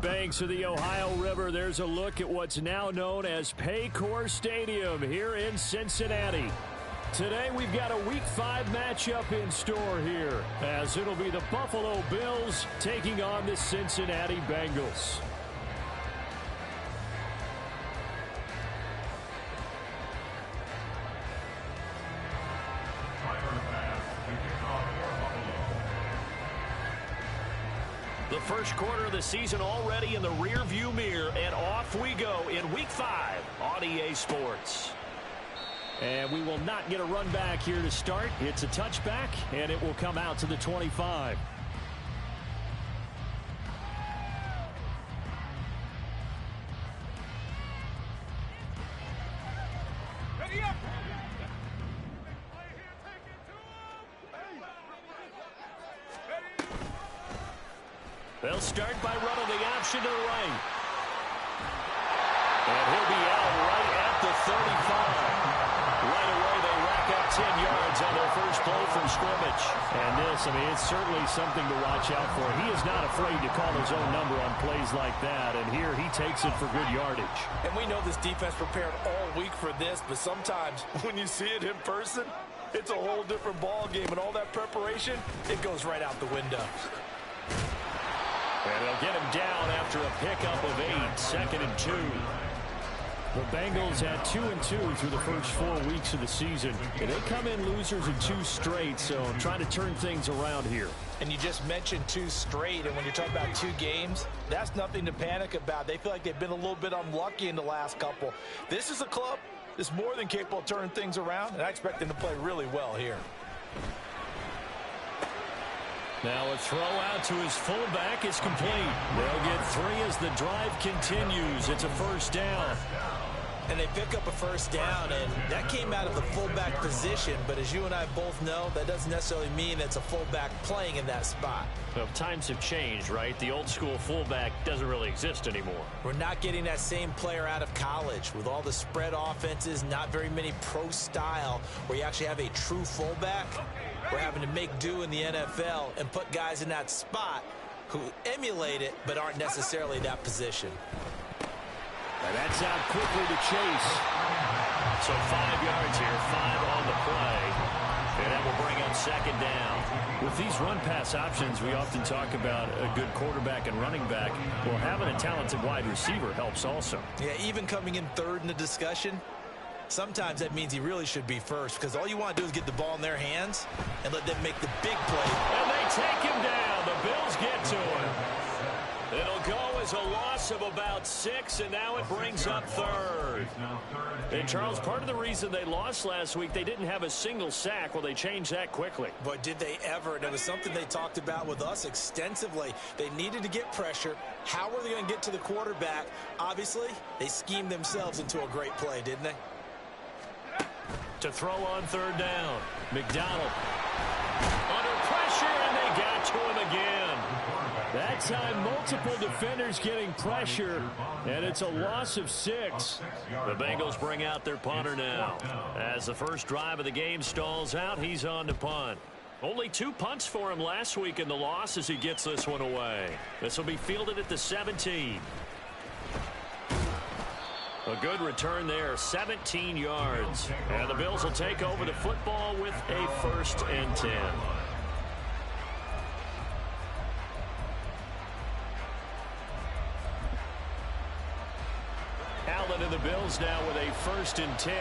banks of the Ohio River, there's a look at what's now known as Paycor Stadium here in Cincinnati. Today we've got a Week 5 matchup in store here, as it'll be the Buffalo Bills taking on the Cincinnati Bengals. The first quarter of the season already in the rearview mirror, and off we go in Week 5 on EA Sports. And we will not get a run back here to start. It's a touchback, and it will come out to the 25. They'll start by running the option to the right. And he'll be out right at the 35. Right away, they rack up 10 yards on their first play from scrimmage. And this, it's certainly something to watch out for. He is not afraid to call his own number on plays like that. And here he takes it for good yardage. And we know this defense prepared all week for this, but sometimes when you see it in person, it's a whole different ball game. And all that preparation, it goes right out the window. And they'll get him down after a pickup of 8, 2nd and 2. The Bengals had 2-2 through the first 4 weeks of the season. And they come in losers in 2 straight, so trying to turn things around here. And you just mentioned 2 straight, and when you're talking about 2 games, that's nothing to panic about. They feel like they've been a little bit unlucky in the last couple. This is a club that's more than capable of turning things around, and I expect them to play really well here. Now a throw out to his fullback is complete. They'll get 3 as the drive continues. It's a first down. And they pick up a first down, and that came out of the fullback position. But as you and I both know, that doesn't necessarily mean it's a fullback playing in that spot. Well, times have changed, right? The old school fullback doesn't really exist anymore. We're not getting that same player out of college with all the spread offenses, not very many pro style where you actually have a true fullback. We're having to make do in the NFL and put guys in that spot who emulate it but aren't necessarily that position. And that's out quickly to Chase. So 5 yards here, 5 on the play. And that will bring up 2nd down. With these run-pass options, we often talk about a good quarterback and running back. Well, having a talented wide receiver helps also. Yeah, even coming in 3rd in the discussion, sometimes that means he really should be first, because all you want to do is get the ball in their hands and let them make the big play. And they take him down. The Bills get to him. It'll go as a loss of about 6, and now it brings up 3rd. And, Charles, part of the reason they lost last week, they didn't have a single sack. Well, they changed that quickly. But did they ever? And it was something they talked about with us extensively. They needed to get pressure. How were they going to get to the quarterback? Obviously, they schemed themselves into a great play, didn't they? To throw on 3rd down. McDonald under pressure, and they got to him again. That time, multiple defenders getting pressure, and it's a loss of 6. The Bengals bring out their punter now. As the first drive of the game stalls out, he's on to punt. Only 2 punts for him last week in the loss as he gets this one away. This will be fielded at the 17. A good return there, 17 yards. And the Bills will take over the football with a 1st and 10. Allen and the Bills now with a 1st and 10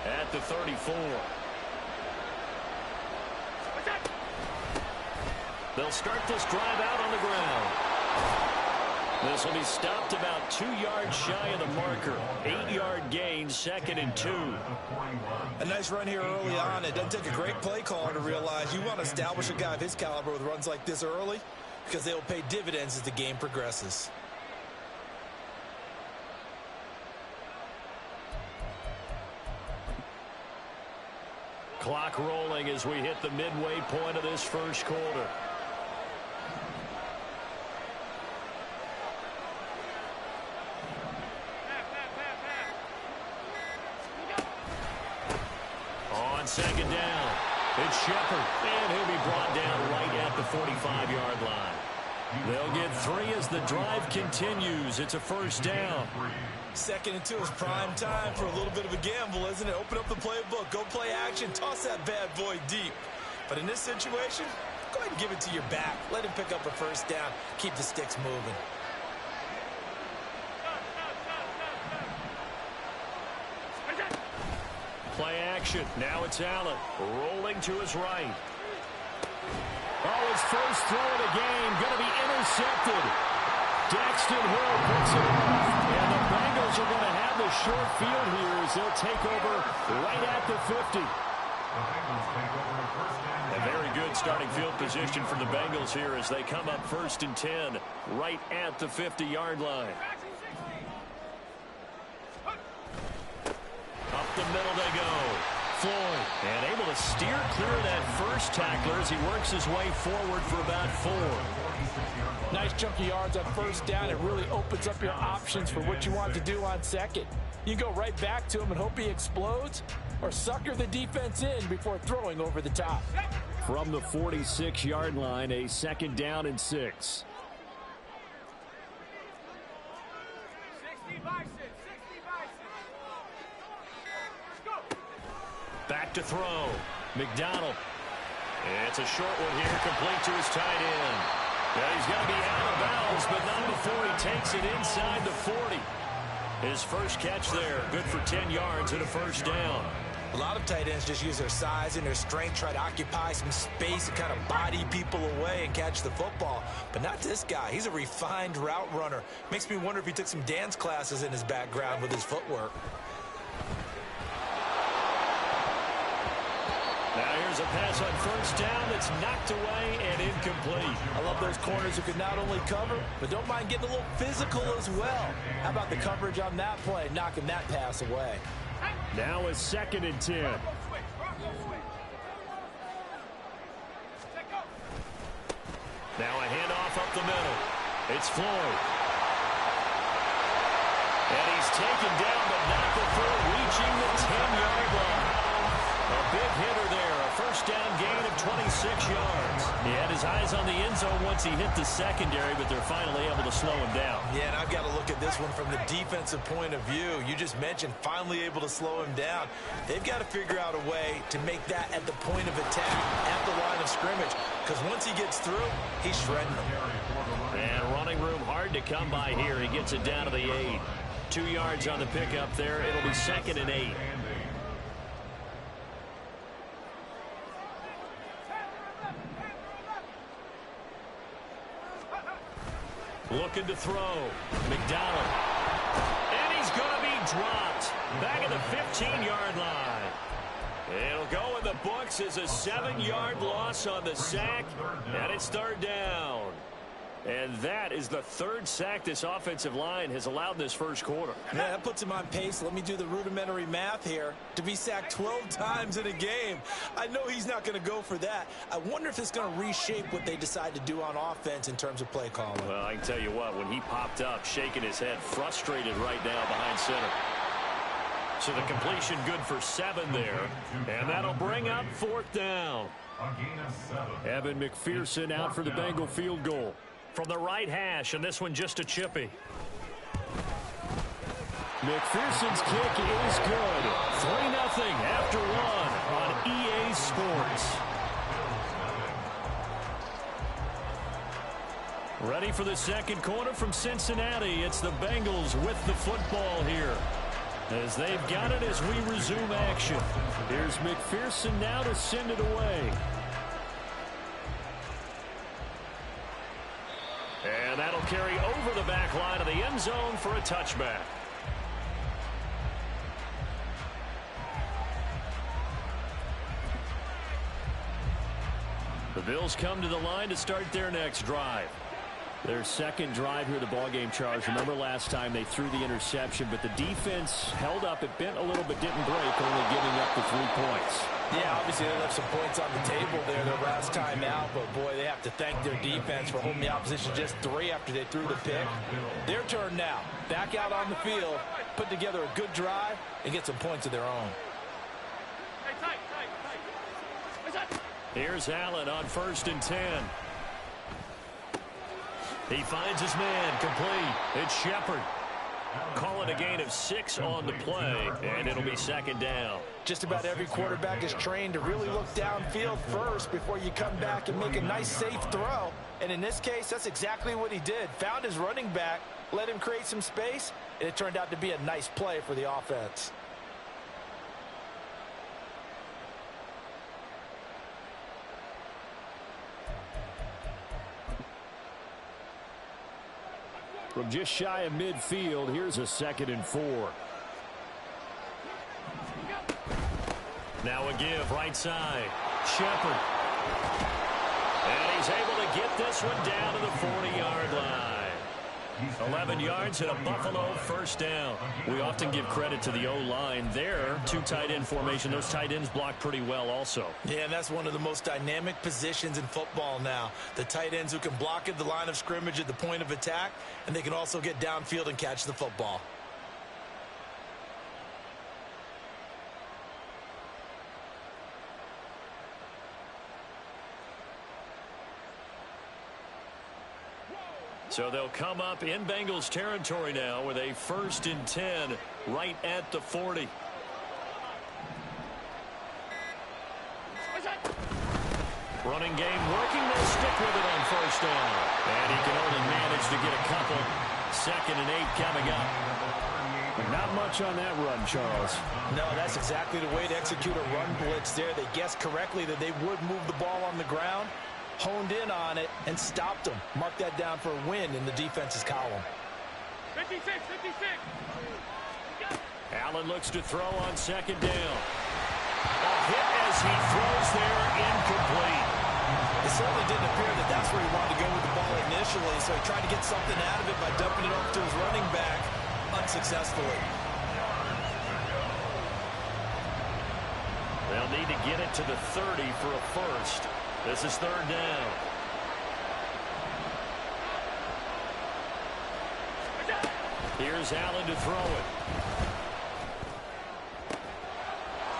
at the 34. They'll start this drive out on the ground. This will be stopped about 2 yards shy of the marker. 8-yard gain, 2nd and 2. A nice run here early on. It doesn't take a great play caller to realize you want to establish a guy of his caliber with runs like this early, because they will pay dividends as the game progresses. Clock rolling as we hit the midway point of this first quarter. On 2nd down, it's Shepard, and he'll be brought down right at the 45-yard line. They'll get 3 as the drive continues. It's a first down. 2nd and 2 is prime time for a little bit of a gamble, isn't it? Open up the playbook, go play action, toss that bad boy deep. But in this situation, go ahead and give it to your back. Let him pick up a first down. Keep the sticks moving. Play action. Now it's Allen rolling to his right. Oh, his first throw of the game going to be intercepted. Daxton Hill picks it off. And the Bengals are going to have the short field here as they'll take over right at the 50. A very good starting field position for the Bengals here as they come up 1st and 10 right at the 50-yard line. Up the middle they go. Floyd, and able to steer clear of that first tackler as he works his way forward for about 4. Nice chunky yards on first down. It really opens up your options for what you want to do on second. You go right back to him and hope he explodes, or sucker the defense in before throwing over the top. From the 46-yard line, a 2nd down and 6. Back to throw. McDonald. It's a short one here, complete to his tight end. Yeah, he's got to be out of bounds, but not before he takes it inside the 40. His first catch there, good for 10 yards and a first down. A lot of tight ends just use their size and their strength, try to occupy some space and kind of body people away and catch the football. But not this guy. He's a refined route runner. Makes me wonder if he took some dance classes in his background with his footwork. Now here's a pass on first down that's knocked away and incomplete. I love those corners who can not only cover, but don't mind getting a little physical as well. How about the coverage on that play, knocking that pass away? Now a 2nd and 10. Now a handoff up the middle. It's Floyd. And he's taken down, but not before reaching the 10-yard line. A big hitter there, a first down gain of 26 yards. He had his eyes on the end zone once he hit the secondary, but they're finally able to slow him down. Yeah, and I've got to look at this one from the defensive point of view. You just mentioned finally able to slow him down. They've got to figure out a way to make that at the point of attack, at the line of scrimmage, because once he gets through, he's shredding them. And running room hard to come by here. He gets it down to the 8. 2 yards on the pickup there. It'll be 2nd and 8. Looking to throw. McDonald. And he's going to be dropped. Back at the 15-yard line. It'll go in the books as a 7-yard loss on the sack. And it's 3rd down. And that is the 3rd sack this offensive line has allowed in this first quarter. Yeah, that puts him on pace. Let me do the rudimentary math here. To be sacked 12 times in a game, I know he's not going to go for that. I wonder if it's going to reshape what they decide to do on offense in terms of play calling. Well, I can tell you what, when he popped up, shaking his head, frustrated right now behind center. So the completion good for 7 there. And that'll bring up 4th down. Evan McPherson out for the Bengal field goal. From the right hash, and this one just a chippy. McPherson's kick is good. 3-0 after 1 on EA Sports. Ready for the second quarter from Cincinnati. It's the Bengals with the football here, as they've got it as we resume action. Here's McPherson now to send it away. And that'll carry over the back line of the end zone for a touchback. The Bills come to the line to start their next drive. Their second drive here of the ballgame, Charles. Remember last time they threw the interception, but the defense held up. It bent a little but didn't break, only giving up the 3 points. Yeah, obviously they left some points on the table there their last time out, but boy, they have to thank their defense for holding the opposition just 3 after they threw the pick. Their turn now. Back out on the field, put together a good drive, and get some points of their own. Here's Allen on 1st and 10. He finds his man, complete. It's Shepard. Call it a gain of 6 on the play, and it'll be second down. Just about every quarterback is trained to really look downfield first before you come back and make a nice, safe throw. And in this case, that's exactly what he did. Found his running back, let him create some space, and it turned out to be a nice play for the offense. From just shy of midfield, here's a 2nd and 4. Now a give, right side. Shepard. And he's able to get this one down to the 40-yard line. 11 yards and a Buffalo first down. We often give credit to the O-line there. 2 tight end formation. Those tight ends block pretty well also. Yeah, and that's one of the most dynamic positions in football now. The tight ends who can block at the line of scrimmage at the point of attack, and they can also get downfield and catch the football. So they'll come up in Bengals territory now with a 1st and 10 right at the 40. Running game working. They'll stick with it on 1st down. And he can only manage to get a couple. 2nd and 8 coming up. Not much on that run, Charles. No, that's exactly the way to execute a run blitz there. They guessed correctly that they would move the ball on the ground, honed in on it, and stopped them. Mark that down for a win in the defense's column. 56. Allen looks to throw on 2nd down. A hit as he throws there, incomplete. It certainly didn't appear that that's where he wanted to go with the ball initially, so he tried to get something out of it by dumping it off to his running back unsuccessfully. They'll need to get it to the 30 for a first. This is 3rd down. Here's Allen to throw it.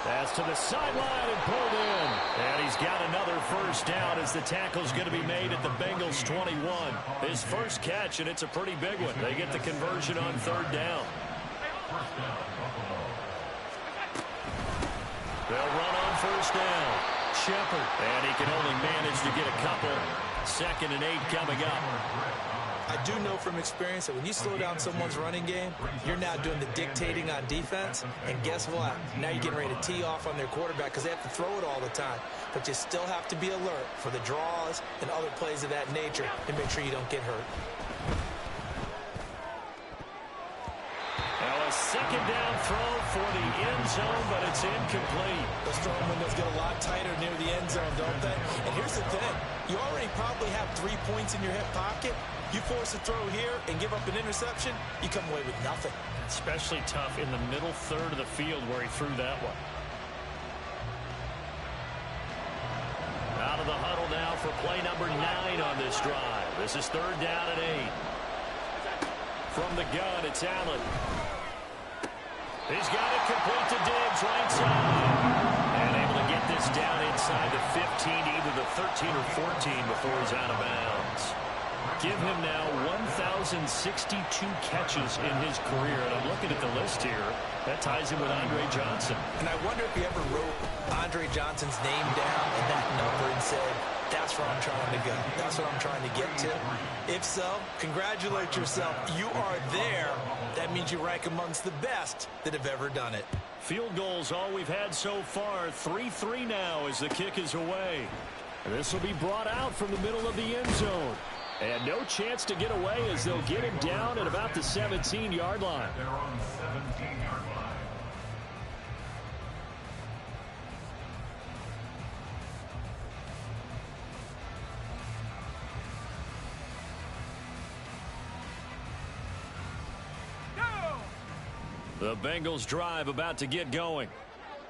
Pass to the sideline and pulled in. And he's got another first down as the tackle's going to be made at the Bengals 21. His first catch, and it's a pretty big one. They get the conversion on 3rd down. They'll run on 1st down. Shepard. And he can only manage to get a couple. 2nd and 8 coming up. I do know from experience that when you slow down someone's running game, you're now doing the dictating on defense. And guess what? Now you're getting ready to tee off on their quarterback because they have to throw it all the time. But you still have to be alert for the draws and other plays of that nature and make sure you don't get hurt. Now a 2nd down throw for the end zone, but it's incomplete. Those throwing windows get a lot tighter near the end zone, don't they? And here's the thing. You already probably have 3 points in your hip pocket. You force a throw here and give up an interception, you come away with nothing. Especially tough in the middle third of the field where he threw that one. Out of the huddle now for play number 9 on this drive. This is 3rd down and 8. From the gun, it's Allen. He's got it complete to Diggs, right side. And able to get this down inside the 15, either the 13 or 14 before he's out of bounds. Give him now 1,062 catches in his career. And I'm looking at the list here. That ties him with Andre Johnson. And I wonder if he ever wrote Andre Johnson's name down and that number and said, that's where I'm trying to go. That's what I'm trying to get to. If so, congratulate yourself. You are there. That means you rank amongst the best that have ever done it. Field goals, all we've had so far. 3-3 now as the kick is away. And this will be brought out from the middle of the end zone. And no chance to get away as they'll get him down at about the 17-yard line. They're on the 17-yard line. The Bengals drive about to get going.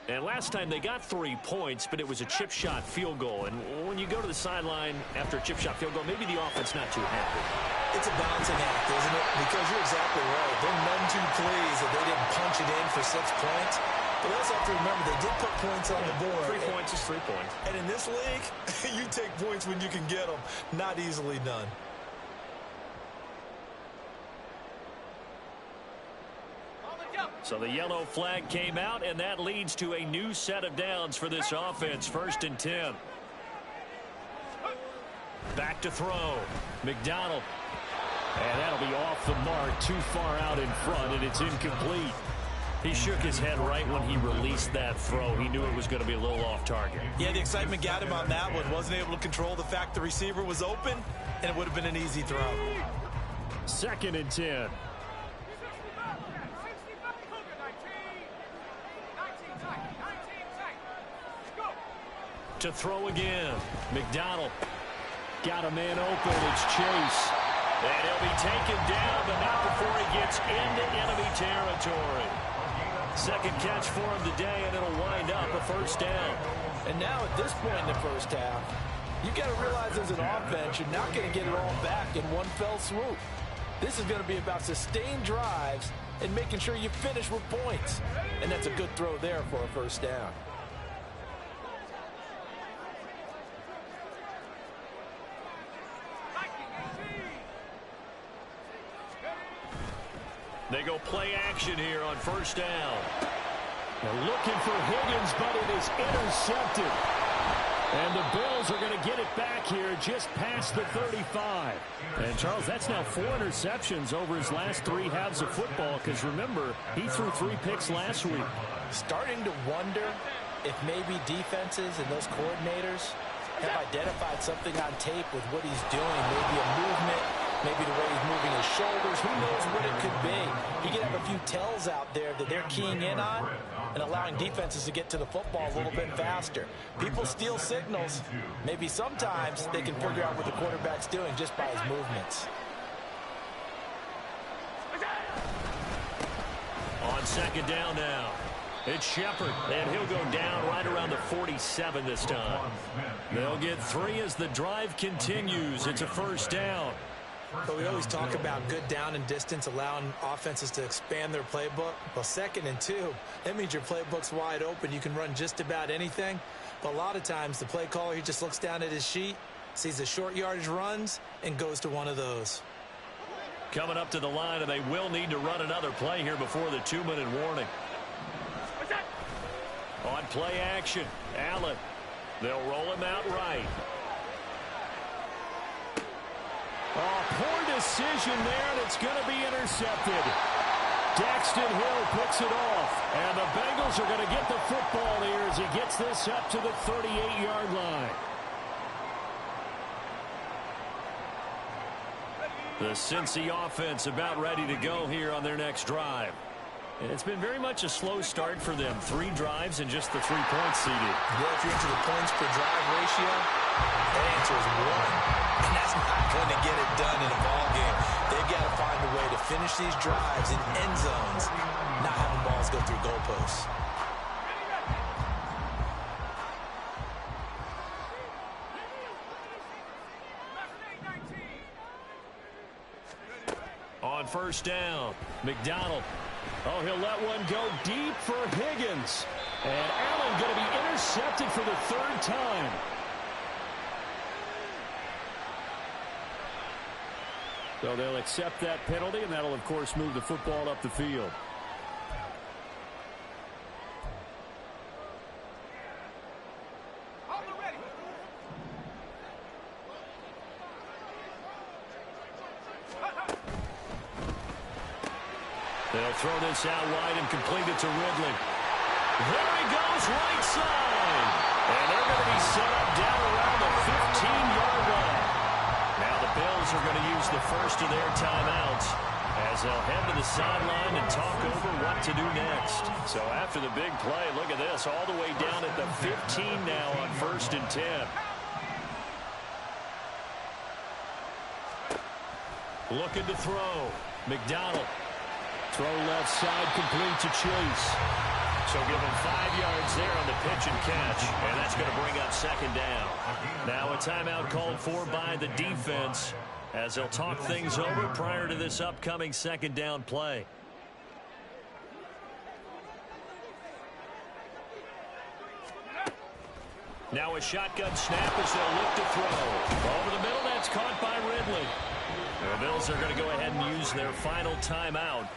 And last time they got 3 points, but it was a chip shot field goal. And when you go to the sideline after a chip shot field goal, maybe the offense not too happy. It's a balancing act, isn't it? Because you're exactly right. They're none too pleased that they didn't punch it in for 6 points. But they also have to remember they did put points on the board. 3 points is 3 points. And in this league, you take points when you can get them. Not easily done. So the yellow flag came out, and that leads to a new set of downs for this offense. 1st and 10. Back to throw. McDonald. And that'll be off the mark, too far out in front, and it's incomplete. He shook his head right when he released that throw. He knew it was going to be a little off target. Yeah, the excitement got him on that one. Wasn't able to control the fact the receiver was open, and it would have been an easy throw. 2nd and 10. To throw again. McDonald. Got a man open. It's Chase. And he'll be taken down, but not before he gets into enemy territory. 2nd catch for him today, and it'll wind up a 1st down. And now at this point in the first half, you've got to realize as an offense, you're not going to get it all back in one fell swoop. This is going to be about sustained drives and making sure you finish with points. And that's a good throw there for a 1st down. They go play action here on 1st down. They're looking for Higgins, but it is intercepted. And the Bills are going to get it back here just past the 35. And, Charles, that's now 4 interceptions over his last 3 halves of football, because, remember, he threw 3 picks last week. Starting to wonder if maybe defenses and those coordinators have identified something on tape with what he's doing, maybe a movement, maybe the way he's moving his shoulders. Who knows what it could be? He could have a few tells out there that they're keying in on and allowing defenses to get to the football a little bit faster. People steal signals. Maybe sometimes they can figure out what the quarterback's doing just by his movements. On 2nd down now. It's Shepard, and he'll go down right around the 47 this time. They'll get 3 as the drive continues. It's a 1st down. But we always talk about good down and distance, allowing offenses to expand their playbook. Well, 2nd and 2, that means your playbook's wide open. You can run just about anything. But a lot of times, the play caller, he just looks down at his sheet, sees the short yardage runs, and goes to one of those. Coming up to the line, and they will need to run another play here before the 2-minute warning. On play action, Allen. They'll roll him out right. Oh, poor decision there, and it's going to be intercepted. Daxton Hill picks it off, and the Bengals are going to get the football here as he gets this up to the 38-yard line. The Cincy offense about ready to go here on their next drive. And it's been very much a slow start for them. 3 drives and just the 3 points seeded. Yeah, if you're into the points per drive ratio, that answer is 1. And that's not going to get it done in a ball game. They've got to find a way to finish these drives in end zones, not having balls go through goalposts. On 1st down, McDonald. Oh, he'll let one go deep for Higgins. And Allen going to be intercepted for the 3rd time. So they'll accept that penalty, and that'll, of course, move the football up the field. They'll throw this out wide and complete it to Ridley. There he goes, right side. And they're going to be set up down around the 15-yard line. Now the Bills are going to use the first of their timeouts as they'll head to the sideline and talk over what to do next. So after the big play, look at this, all the way down at the 15 now on 1st and 10. Looking to throw. McDonald. Throw left side, complete to Chase. So give him 5 yards there on the pitch and catch, and that's going to bring up 2nd down. Now a timeout called for by the defense as they'll talk things over prior to this upcoming 2nd down play. Now a shotgun snap as they'll look to throw. Over the middle, that's caught by Ridley. The Bills are going to go ahead and use their final timeout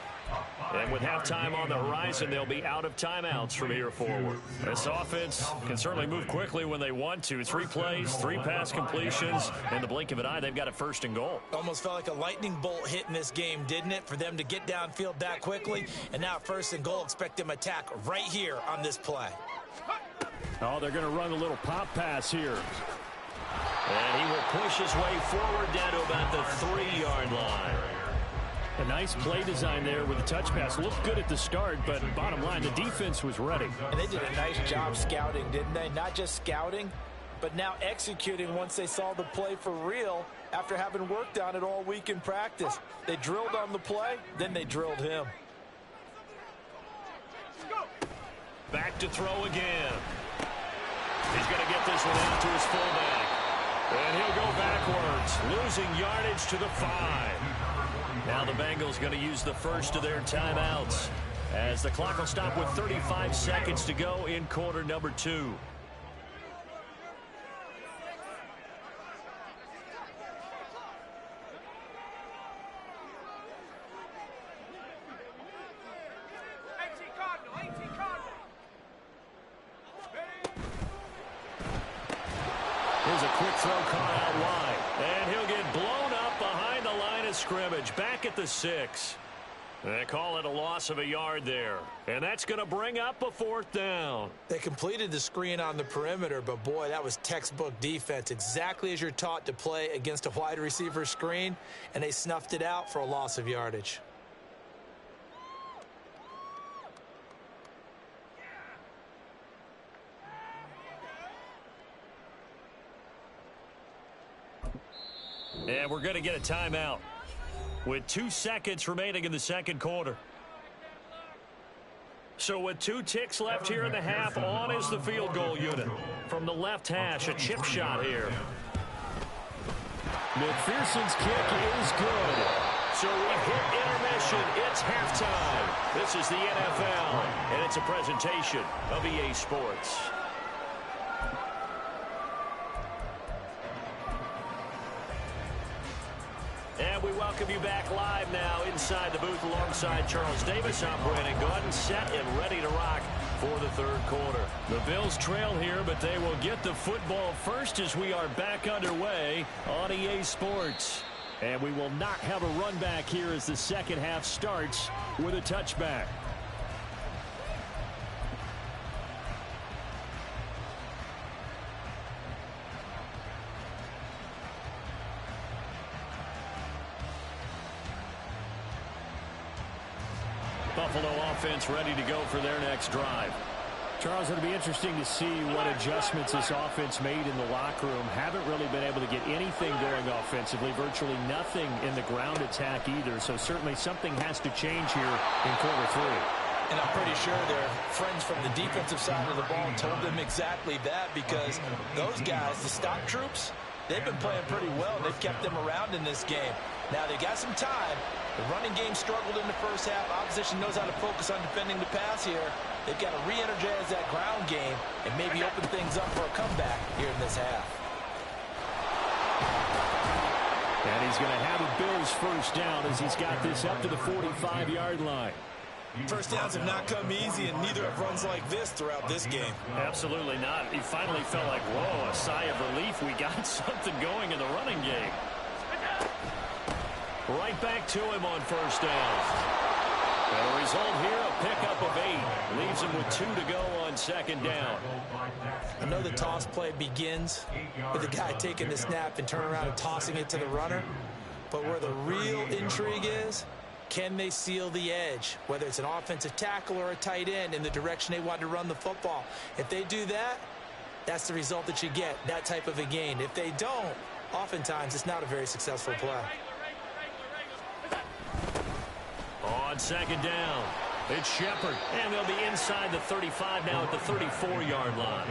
And with halftime on the horizon, they'll be out of timeouts from here forward. This offense can certainly move quickly when they want to. 3 plays, 3 pass completions. In the blink of an eye, they've got a 1st and goal. Almost felt like a lightning bolt hit in this game, didn't it? For them to get downfield that quickly. And now 1st and goal, expect them to attack right here on this play. Oh, they're going to run a little pop pass here. And he will push his way forward down to about the 3-yard line. A nice play design there with the touch pass. Looked good at the start, but bottom line, the defense was ready. And they did a nice job scouting, didn't they? Not just scouting, but now executing once they saw the play for real after having worked on it all week in practice. They drilled on the play, then they drilled him. Back to throw again. He's going to get this one out to his fullback. And he'll go backwards, losing yardage to the 5. Now the Bengals going to use the first of their timeouts as the clock will stop with 35 seconds to go in quarter number 2. Here's a quick throw caught out wide. And he'll get blown up behind the line of scrimmage. Back at the 6. They call it a loss of a yard there. And that's going to bring up a 4th down. They completed the screen on the perimeter, but boy, that was textbook defense. Exactly as you're taught to play against a wide receiver screen. And they snuffed it out for a loss of yardage. And we're going to get a timeout with 2 seconds remaining in the second quarter. So with 2 ticks left here in the half, on is the field goal unit. From the left hash, a chip shot here. McPherson's kick is good. So we hit intermission. It's halftime. This is the NFL, and it's a presentation of EA Sports. And we welcome you back live now inside the booth alongside Charles Davis. I'm Brandon Gordon, set and ready to rock for the third quarter. The Bills trail here, but they will get the football first as we are back underway on EA Sports. And we will not have a run back here as the second half starts with a touchback. Buffalo offense ready to go for their next drive. Charles, it'll be interesting to see what adjustments this offense made in the locker room. Haven't really been able to get anything going offensively, virtually nothing in the ground attack either. So certainly something has to change here in quarter 3. And I'm pretty sure their friends from the defensive side of the ball told them exactly that, because those guys, the stock troops, they've been playing pretty well. They've kept them around in this game. Now they got some time. The running game struggled in the first half. Opposition knows how to focus on defending the pass here. They've got to re-energize that ground game and maybe open things up for a comeback here in this half. And he's going to have a Bills first down as he's got this up to the 45-yard line. First downs have not come easy, and neither have runs like this throughout this game. Absolutely not. He finally felt like, whoa, a sigh of relief. We got something going in the running game. Right back to him on first down. And the result here, a pickup of 8. Leaves him with 2 to go on second down. I know the toss play begins with the guy taking the snap and turning around and tossing it to the runner. But where the real intrigue is, can they seal the edge, whether it's an offensive tackle or a tight end, in the direction they want to run the football? If they do that, that's the result that you get, that type of a gain. If they don't, oftentimes it's not a very successful play. On second down, it's Shepard, and they'll be inside the 35 now at the 34-yard line.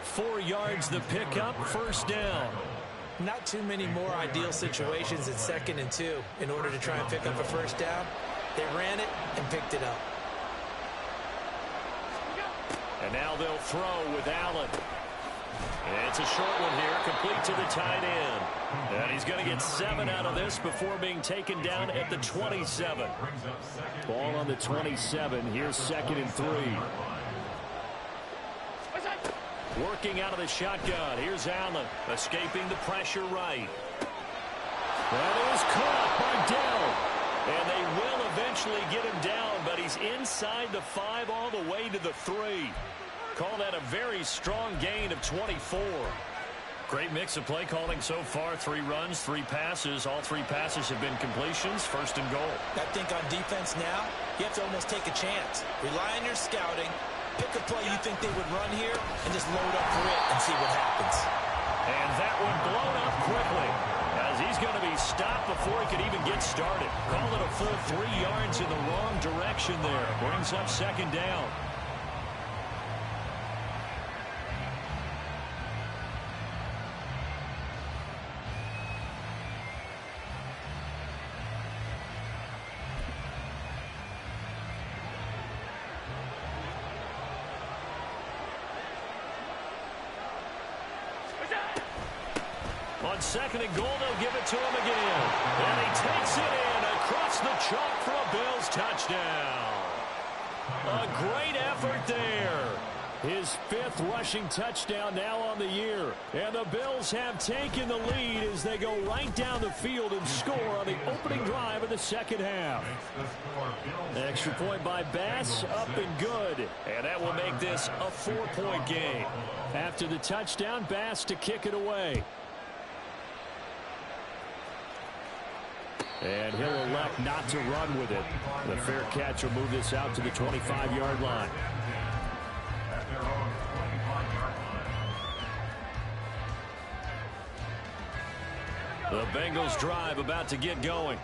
4 yards the pickup, first down. Not too many more ideal situations at 2nd and 2 in order to try and pick up a first down. They ran it and picked it up. And now they'll throw with Allen. And it's a short one here, complete to the tight end. And he's going to get 7 out of this before being taken down at the 27. Ball on the 27. Here's 2nd and 3. Working out of the shotgun. Here's Allen, escaping the pressure right. That is caught by Dell. And they will eventually get him down, but he's inside the 5 all the way to the 3. Call that a very strong gain of 24. Great mix of play calling so far. 3 runs, 3 passes. All 3 passes have been completions. 1st and goal. I think on defense now, you have to almost take a chance. Rely on your scouting. Pick a play you think they would run here and just load up for it and see what happens. And that one blown up quickly as he's going to be stopped before he could even get started. Call it a full 3 yards in the wrong direction there. Brings up 2nd down. On 2nd and goal, they'll give it to him again. And he takes it in across the chalk for a Bills touchdown. A great effort there. His 5th rushing touchdown now on the year. And the Bills have taken the lead as they go right down the field and score on the opening drive of the 2nd half. Extra point by Bass, up and good. And that will make this a 4-point game. After the touchdown, Bass to kick it away. And he'll elect not to run with it. The fair catch will move this out to the 25-yard line. The Bengals drive about to get going.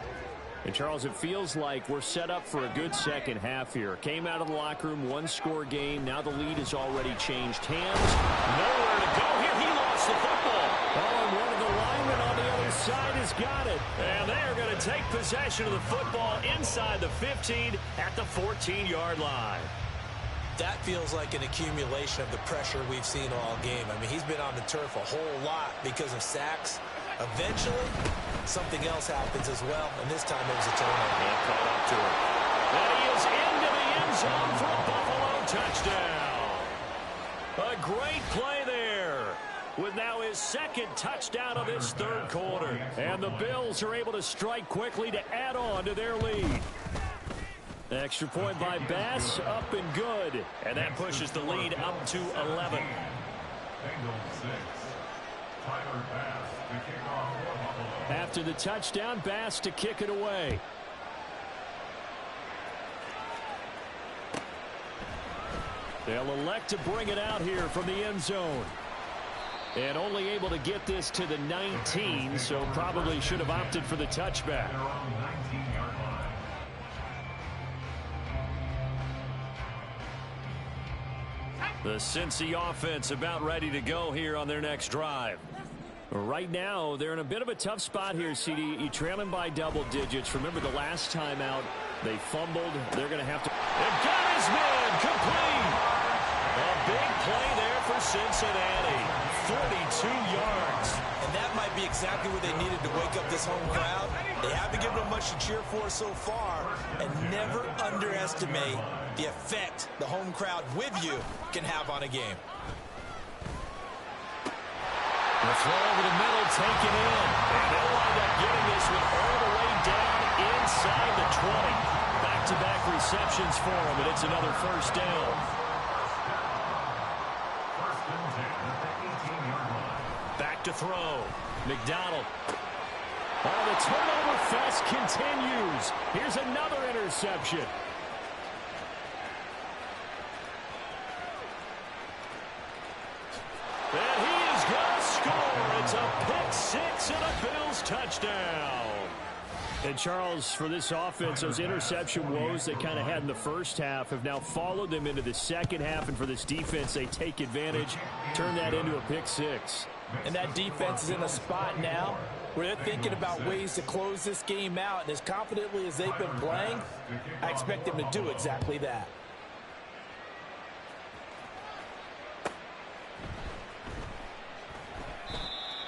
And, Charles, it feels like we're set up for a good 2nd half here. Came out of the locker room, 1-score game. Now the lead has already changed hands. Nowhere to go here. He lost the football. Oh, and one of the linemen on the other side has got it. And they're going to take possession of the football inside the 15 at the 14-yard line. That feels like an accumulation of the pressure we've seen all game. I mean, he's been on the turf a whole lot because of sacks. Eventually, something else happens as well, and this time it was a turnover. And caught up to him. And he is into the end zone for a Buffalo touchdown. A great play there, with now his 2nd touchdown of this 3rd quarter. And the Bills are able to strike quickly to add on to their lead. Extra point by Bass, up and good. And that pushes the lead up to 11. After the touchdown, Bass to kick it away. They'll elect to bring it out here from the end zone. And only able to get this to the 19, so probably should have opted for the touchback. The Cincy offense about ready to go here on their next drive. Right now, they're in a bit of a tough spot here, CD. You trail them by double digits. Remember the last time out, they fumbled. They're going to have to... They've got his man complete. A big play there for Cincinnati. 42 yards. And that might be exactly what they needed to wake up this home crowd. They haven't given them much to cheer for so far. And never underestimate the effect the home crowd with you can have on a game. The throw over the middle, taken in. And they'll wind up getting this one all the way down inside the 20. Back-to-back receptions for him, and it's another 1st down. Back to throw. McDonald. Oh, the turnover fest continues. Here's another interception. And he is going to score. It's a pick 6 and a Bills touchdown. And, Charles, for this offense, those interception woes they kind of had in the first half have now followed them into the 2nd half. And for this defense, they take advantage, turn that into a pick 6. And that defense is in a spot now where they're thinking about ways to close this game out. And as confidently as they've been playing, I expect them to do exactly that.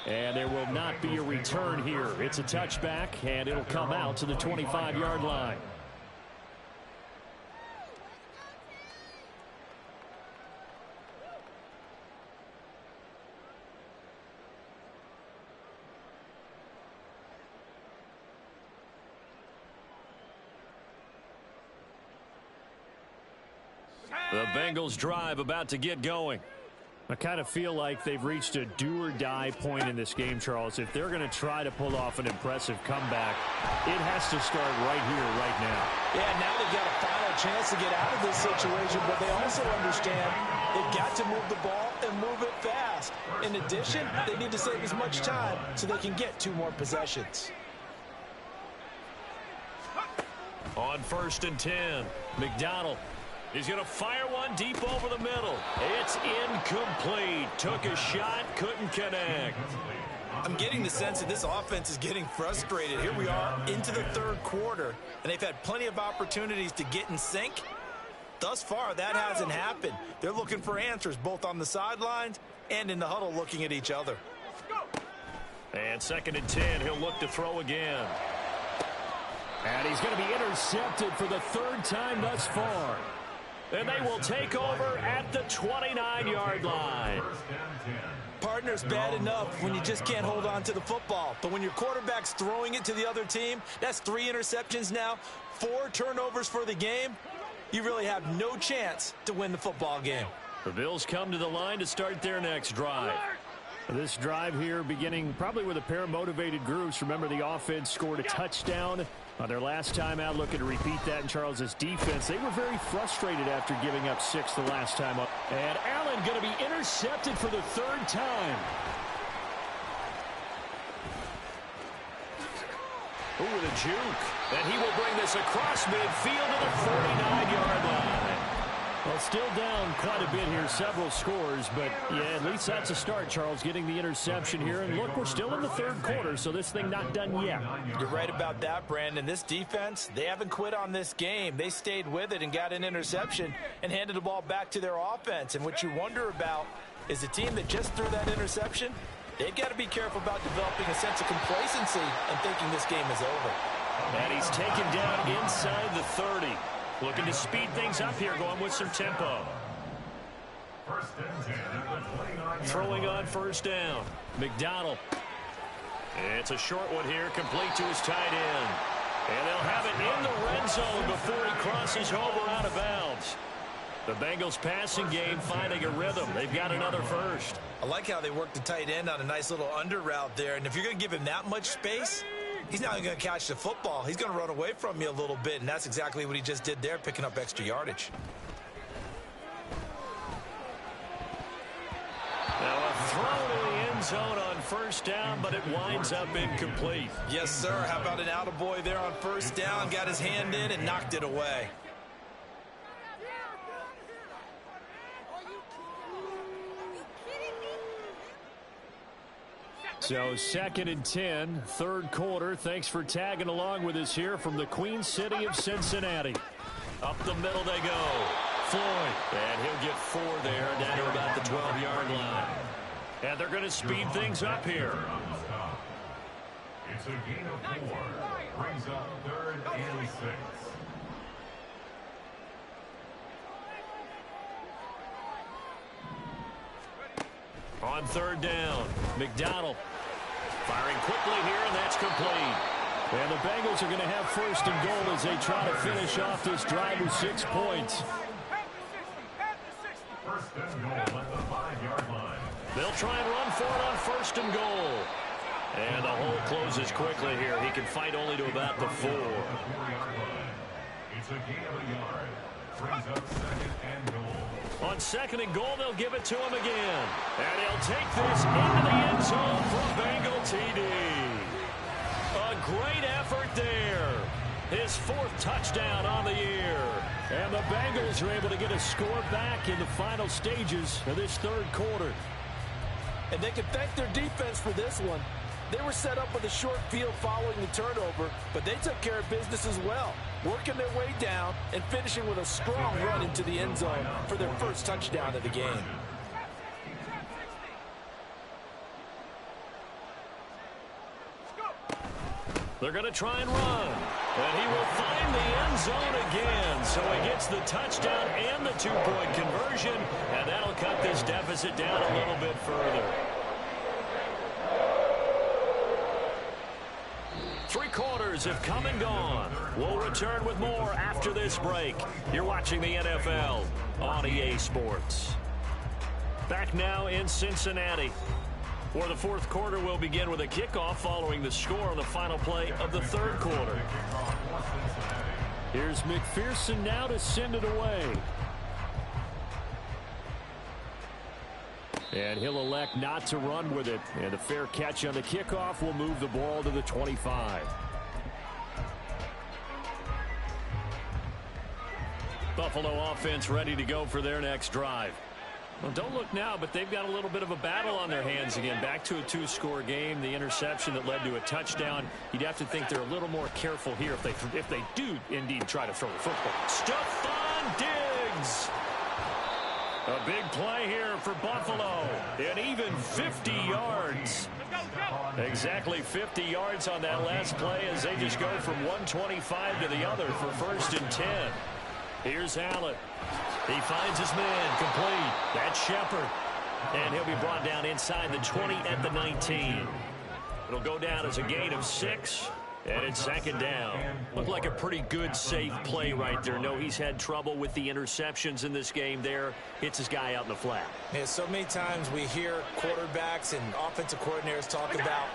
And there will not be a return here. It's a touchback, and it'll come out to the 25-yard line. The Bengals drive about to get going. I kind of feel like they've reached a do-or-die point in this game, Charles. If they're going to try to pull off an impressive comeback, it has to start right here, right now. Yeah, now they've got a final chance to get out of this situation, but they also understand they've got to move the ball and move it fast. In addition, they need to save as much time so they can get 2 more possessions. On 1st and 10, McDonald. He's going to fire one deep over the middle. It's incomplete. Took a shot, couldn't connect. I'm getting the sense that this offense is getting frustrated. Here we are into the 3rd quarter, and they've had plenty of opportunities to get in sync. Thus far, that hasn't happened. They're looking for answers both on the sidelines and in the huddle looking at each other. And 2nd and 10, he'll look to throw again. And he's going to be intercepted for the 3rd time thus far. And they will take over at the 29-yard line. Partner's bad enough when you just can't hold on to the football. But when your quarterback's throwing it to the other team, that's 3 interceptions now, 4 turnovers for the game. You really have no chance to win the football game. The Bills come to the line to start their next drive. This drive here beginning probably with a pair of motivated groups. Remember, the offense scored a touchdown on their last time out. Looking to repeat that in Charles's defense. They were very frustrated after giving up 6 the last time up. And Allen going to be intercepted for the 3rd time. Ooh, with a juke. And he will bring this across midfield to the 49-yard line. Well, still down quite a bit here, several scores, but yeah, at least that's a start, Charles, getting the interception here. And look, we're still in the 3rd quarter, so this thing not done yet. You're right about that, Brandon. This defense, they haven't quit on this game. They stayed with it and got an interception and handed the ball back to their offense. And what you wonder about is the team that just threw that interception, they've got to be careful about developing a sense of complacency and thinking this game is over. And he's taken down inside the 30. Looking to speed things up here, going with some tempo. Throwing on 1st down. McDonald. It's a short one here, complete to his tight end. And they'll have it in the red zone before he crosses over out of bounds. The Bengals passing game finding a rhythm. They've got another first. I like how they work the tight end on a nice little under route there. And if you're going to give him that much space, he's not going to catch the football. He's going to run away from you a little bit, and that's exactly what he just did there, picking up extra yardage. Now a throw to the end zone on 1st down, but it winds up incomplete. Yes, sir. How about an attaboy there on 1st down? Got his hand in and knocked it away. So 2nd and 10, 3rd quarter. Thanks for tagging along with us here from the Queen City of Cincinnati. Up the middle they go. Floyd. And he'll get 4 there down to about the 12-yard line. And they're going to speed things up here. It's a gain of 4. Brings up 3rd and 6. On 3rd down, McDonald. Firing quickly here, and that's complete. And the Bengals are going to have 1st and goal as they try to finish off this drive with 6 points. 1st and goal at the 5-yard line. They'll try and run for it on 1st and goal. And the hole closes quickly here. He can fight only to about the 4. It's a gain of a yard. Brings up 2nd and goal. On 2nd and goal, they'll give it to him again. And he'll take this into the end zone for a Bengal TD. A great effort there. His 4th touchdown on the year. And the Bengals are able to get a score back in the final stages of this 3rd quarter. And they can thank their defense for this one. They were set up with a short field following the turnover, but they took care of business as well, working their way down and finishing with a strong run into the end zone for their 1st touchdown of the game. They're going to try and run. And he will find the end zone again. So he gets the touchdown and the 2-point conversion. And that'll cut this deficit down a little bit further. 3 quarters players have come and gone. We'll return with more after this break. You're watching the NFL on EA Sports. Back now in Cincinnati. For the fourth quarter, we'll begin with a kickoff following the score on the final play of the third quarter. Here's McPherson now to send it away. And he'll elect not to run with it. And a fair catch on the kickoff will move the ball to the 25. Buffalo offense ready to go for their next drive. Well, don't look now, but they've got a little bit of a battle on their hands again. Back to a two-score game. The interception that led to a touchdown. You'd have to think they're a little more careful here if they do indeed try to throw the football. Stephon Diggs. A big play here for Buffalo. And even 50 yards. Exactly 50 yards on that last play as they just go from 125 to the other for 1st and 10. Here's Allen. He finds his man complete. That's Shepard. And he'll be brought down inside the 20 at the 19. It'll go down as a gain of 6. And it's 2nd down. Looked like a pretty good, safe play right there. No, he's had trouble with the interceptions in this game there. Hits his guy out in the flat. Yeah, so many times we hear quarterbacks and offensive coordinators talk about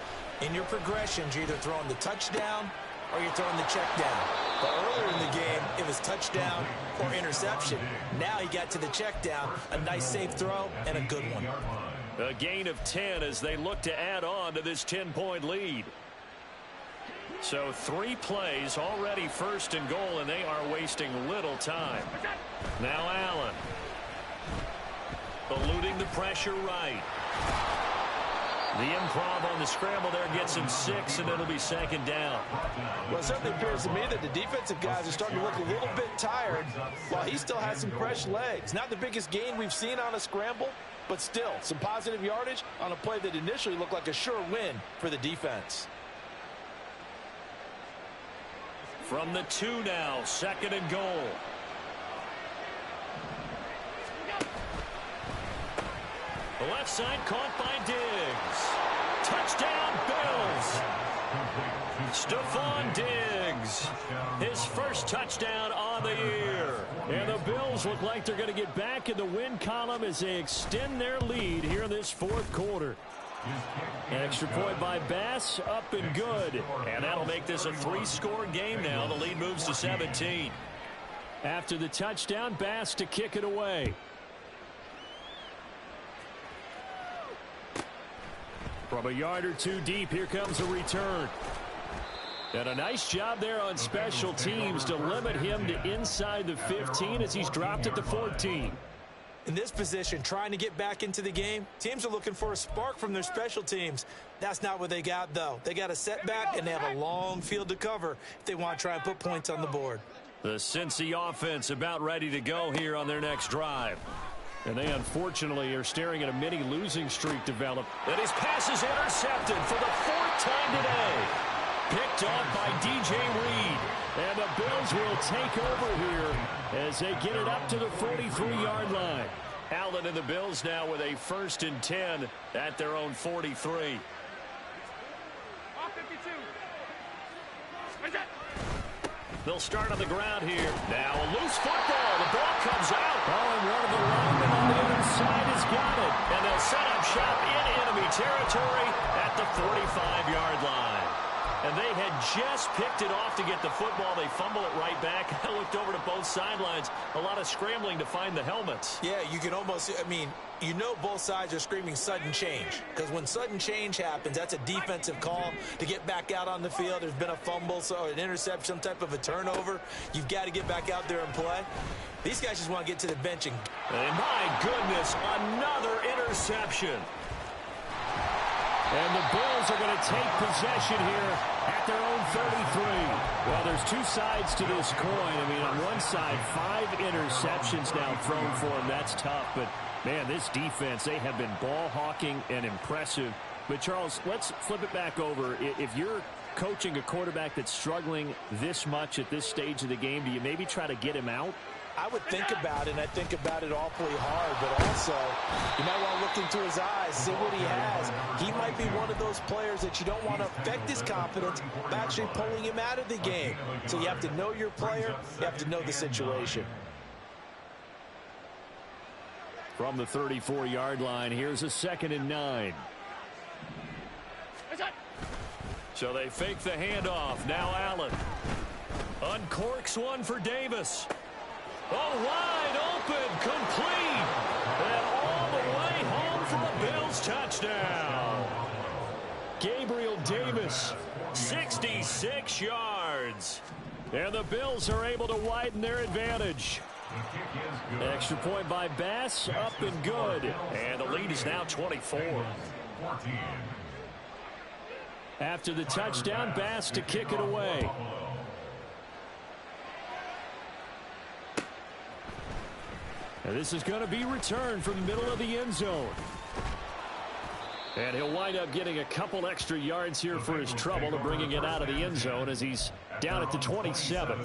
in your progressions, you're either throwing the touchdown or you're throwing the check down. But earlier in the game, it was touchdown or interception. Now he got to the check down. A nice safe throw and a good one. A gain of 10 as they look to add on to this 10-point lead. So 3 plays already 1st and goal, and they are wasting little time. Now Allen. Eluding the pressure right. The improv on the scramble there gets him 6, and it'll be 2nd down. Well, it certainly appears to me that the defensive guys are starting to look a little bit tired while he still has some fresh legs. Not the biggest gain we've seen on a scramble, but still some positive yardage on a play that initially looked like a sure win for the defense. From the 2 now, 2nd and goal. The left side caught by Diggs. Touchdown, Bills. Stephon Diggs. His first touchdown on the year. And the Bills look like they're going to get back in the win column as they extend their lead here in this fourth quarter. Extra point by Bass, up and good. And that'll make this a 3-score game now. The lead moves to 17. After the touchdown, Bass to kick it away. From a yard or 2 deep, here comes a return. And a nice job there on special teams to limit him to inside the 15 as he's dropped at the 14. In this position, trying to get back into the game, teams are looking for a spark from their special teams. That's not what they got, though. They got a setback, and they have a long field to cover if they want to try and put points on the board. The Cincy offense about ready to go here on their next drive. And they, unfortunately, are staring at a mini losing streak develop. And his pass is intercepted for the 4th time today. Picked off by DJ Reed. And the Bills will take over here as they get it up to the 43-yard line. Allen and the Bills now with a 1st and 10 at their own 43. They'll start on the ground here. Now a loose football. The ball comes out. Oh, and one of the linemen on the other side has got it. And they'll set up shop in enemy territory at the 45-yard line. And they had just picked it off to get the football. They fumble it right back. I looked over to both sidelines. A lot of scrambling to find the helmets. Yeah, you can almost, I mean, you know both sides are screaming sudden change. Because when sudden change happens, that's a defensive call to get back out on the field. There's been a fumble, so an interception, some type of a turnover. You've got to get back out there and play. These guys just want to get to the bench. And my goodness, another interception. And the Bills are going to take possession here at their own 33. Well, there's 2 sides to this coin. I mean, on one side, 5 interceptions now thrown for them. That's tough. But, man, this defense, they have been ball hawking and impressive. But, Charles, let's flip it back over. If you're coaching a quarterback that's struggling this much at this stage of the game, do you maybe try to get him out? I would think about it, and I think about it awfully hard, but also you might want to look into his eyes, see what he has. He might be one of those players that you don't want to affect his confidence by actually pulling him out of the game. So you have to know your player, you have to know the situation. From the 34-yard line, here's a 2nd and 9. So they fake the handoff. Now Allen uncorks one for Davis. Oh, wide open, complete, and all the way home for a Bills touchdown. Gabriel Davis, 66 yards. And the Bills are able to widen their advantage. Extra point by Bass, up and good. And the lead is now 24. After the touchdown, Bass to kick it away. And this is going to be returned from the middle of the end zone. And he'll wind up getting a couple extra yards here for his trouble to bringing it out of the end zone as he's down at the 27.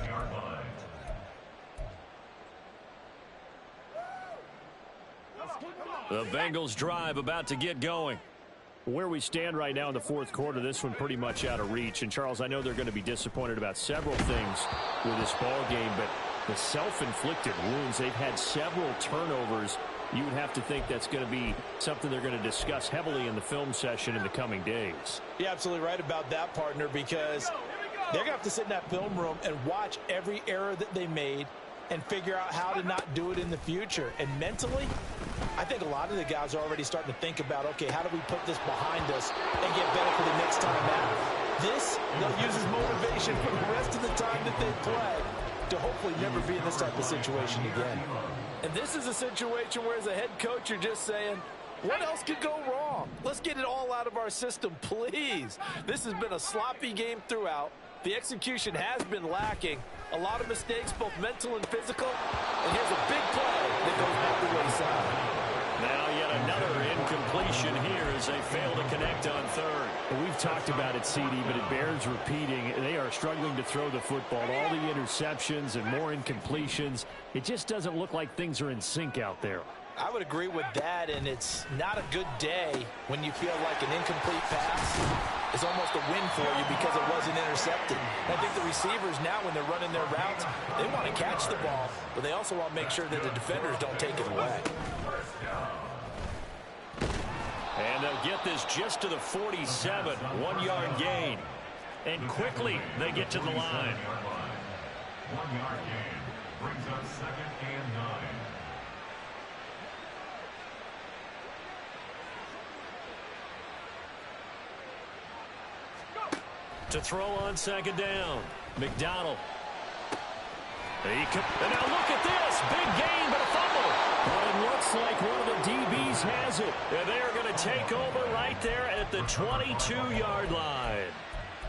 The Bengals drive about to get going. Where we stand right now in the fourth quarter, this one pretty much out of reach. And, Charles, I know they're going to be disappointed about several things with this ball game, but the self-inflicted wounds, they've had several turnovers. You would have to think that's going to be something they're going to discuss heavily in the film session in the coming days. You're absolutely right about that, partner, because they're going to have to sit in that film room and watch every error that they made and figure out how to not do it in the future. And mentally, I think a lot of the guys are already starting to think about, okay, how do we put this behind us and get better for the next time out? This, they'll use as motivation for the rest of the time that they play to hopefully never be in this type of situation again. And this is a situation where as a head coach, you're just saying, what else could go wrong? Let's get it all out of our system, please. This has been a sloppy game throughout. The execution has been lacking. A lot of mistakes, both mental and physical. And here's a big play that goes back the wayside. Now yet another incompletion here as they fail to connect on third. Well, we've talked about it, CD, but it bears repeating. They are struggling to throw the football. All the interceptions and more incompletions. It just doesn't look like things are in sync out there. I would agree with that, and it's not a good day when you feel like an incomplete pass is almost a win for you because it wasn't intercepted. I think the receivers now, when they're running their routes, they want to catch the ball, but they also want to make sure that the defenders don't take it away. And they'll get this just to the 47, 1-yard gain. And quickly they get to the line. 1-yard gain brings up 2nd and 9. To throw on 2nd down. McDonald. And now look at this. Big gain, but a fumble. But it looks like one of the DBs has it. And they're going to take over right there at the 22-yard line.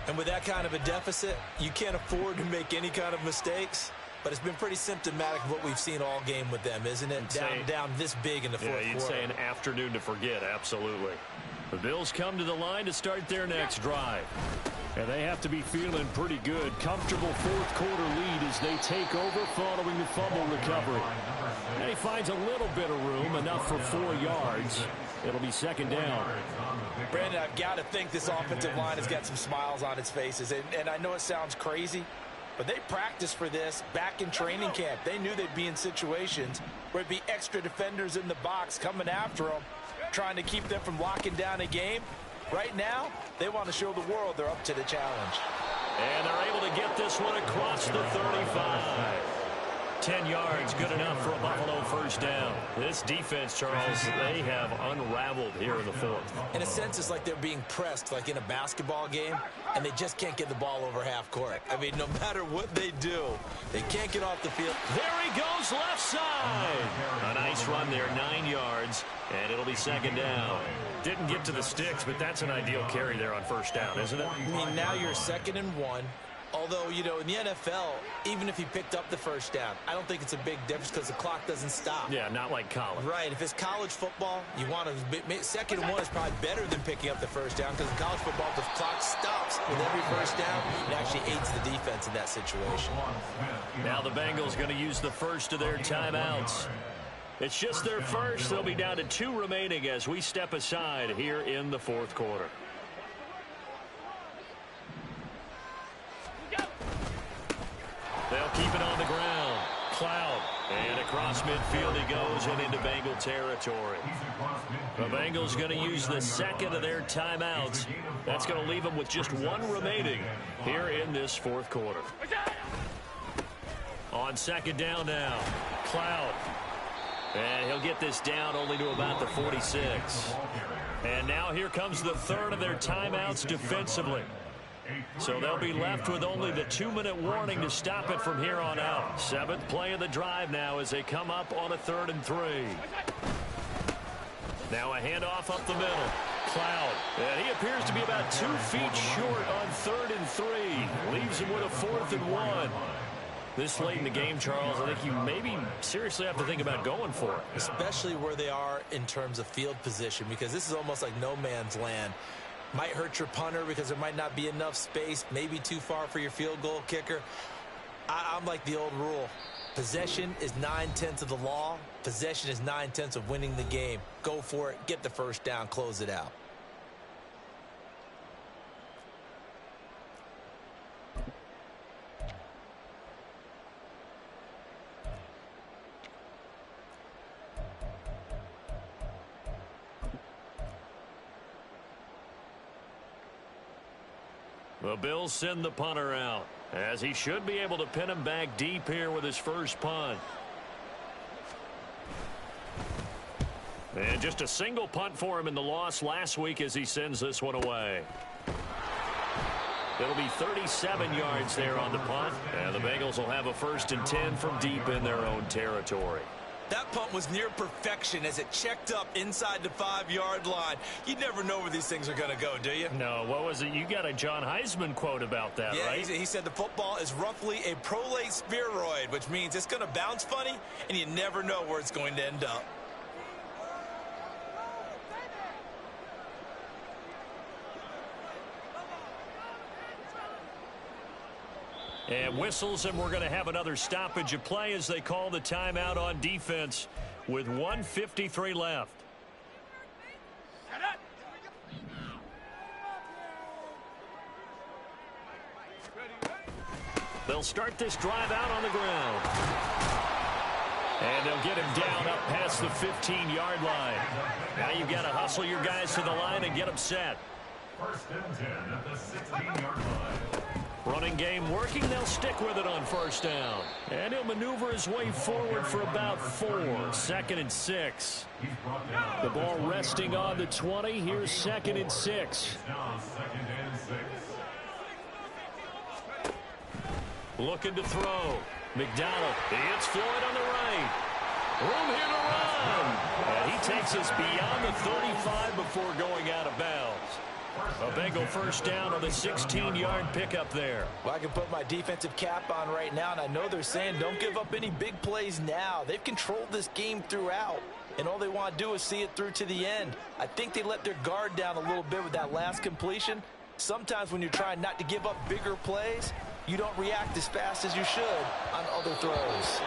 And with that kind of a deficit, you can't afford to make any kind of mistakes. But it's been pretty symptomatic of what we've seen all game with them, isn't it? Down this big in the fourth quarter. Yeah, you'd say an afternoon to forget, absolutely. The Bills come to the line to start their next drive. And they have to be feeling pretty good. Comfortable fourth quarter lead as they take over following the fumble recovery. And he finds a little bit of room, enough for 4 yards. It'll be 2nd down. Brandon, I've got to think this offensive line has got some smiles on its faces. And I know it sounds crazy, but they practiced for this back in training camp. They knew they'd be in situations where it'd be extra defenders in the box coming after them, trying to keep them from locking down a game. Right now, they want to show the world they're up to the challenge. And they're able to get this one across the 35. 10 yards, good enough for a Buffalo first down. This defense, Charles, they have unraveled here in the fourth. In a sense, it's like they're being pressed, like in a basketball game, and they just can't get the ball over half court. I mean, no matter what they do, they can't get off the field. There he goes, left side. A nice run there, 9 yards, and it'll be 2nd down. Didn't get to the sticks, but that's an ideal carry there on first down, isn't it? I mean, now you're 2nd and 1. Although, you know, in the NFL, even if he picked up the first down, I don't think it's a big difference because the clock doesn't stop. Yeah, not like college. Right. If it's college football, you want to, second and 1 is probably better than picking up the first down because in college football, the clock stops with every first down. It actually aids the defense in that situation. Now the Bengals going to use the first of their timeouts. It's just their first. They'll be down to 2 remaining as we step aside here in the fourth quarter. They'll keep it on the ground. Cloud. And across midfield he goes and into Bengal territory. The Bengals going to use the second of their timeouts. That's going to leave them with just 1 remaining here in this fourth quarter. On second down now. Cloud. And he'll get this down only to about the 46. And now here comes the third of their timeouts defensively. So they'll be left with only the 2-minute warning to stop it from here on out. 7th play of the drive now as they come up on a 3rd and 3. Now a handoff up the middle. Cloud. And he appears to be about 2 feet short on 3rd and 3. Leaves him with a 4th and 1. This late in the game, Charles, I think you maybe seriously have to think about going for it. Especially where they are in terms of field position, because this is almost like no man's land. Might hurt your punter because there might not be enough space, maybe too far for your field goal kicker. I'm like the old rule. Possession is 9/10 of the law. Possession is 9/10 of winning the game. Go for it. Get the first down. Close it out. The Bills send the punter out, as he should be able to pin him back deep here with his first punt. And just a single punt for him in the loss last week as he sends this one away. It'll be 37 yards there on the punt, and the Bengals will have a 1st and 10 from deep in their own territory. That punt was near perfection as it checked up inside the 5-yard line. You never know where these things are going to go, do you? No, what was it? You got a John Heisman quote about that, yeah, right? He said the football is roughly a prolate spheroid, which means it's going to bounce funny, and you never know where it's going to end up. And whistles, and we're going to have another stoppage of play as they call the timeout on defense with 1:53 left. They'll start this drive out on the ground. And they'll get him down up past the 15-yard line. Now you've got to hustle your guys to the line and get them set. 1st and 10 at the 16-yard line. Running game working. They'll stick with it on 1st down. And he'll maneuver his way forward for about 4. 2nd and 6. The ball resting on the 20. Here's 2nd and 6. Now 2nd and 6. Looking to throw. McDonald. It's Floyd on the right. Room here to run. And he takes us beyond the 35 before going out of bounds. A Bengal 1st down on the 16-yard pickup there. Well, I can put my defensive cap on right now, and I know they're saying don't give up any big plays now. They've controlled this game throughout, and all they want to do is see it through to the end. I think they let their guard down a little bit with that last completion. Sometimes when you're trying not to give up bigger plays, you don't react as fast as you should on other throws.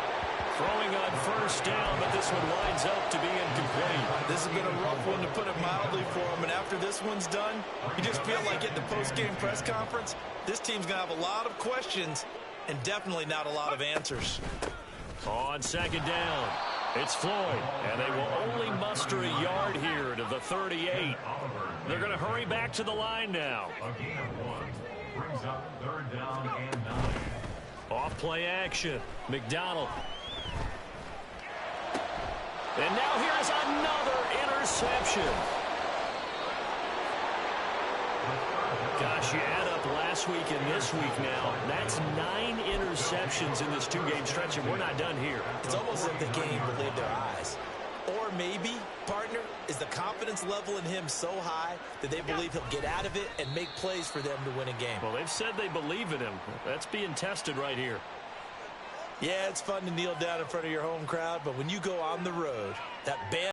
Throwing on 1st down, but this one winds up to be incomplete. This has been a rough one, to put it mildly, for him. And after this one's done, you just feel like at the post-game press conference, this team's going to have a lot of questions and definitely not a lot of answers. On 2nd down, it's Floyd. And they will only muster a yard here to the 38. They're going to hurry back to the line now. A gain of 1 brings up 3rd down and 9. Off play action. McDonald. And now here's another interception. Gosh, you add up last week and this week now. That's 9 interceptions in this 2-game stretch, and we're not done here. It's almost like the game believed their eyes. Or maybe, partner, is the confidence level in him so high that they believe he'll get out of it and make plays for them to win a game. Well, they've said they believe in him. That's being tested right here. Yeah, it's fun to kneel down in front of your home crowd, but when you go on the road, that band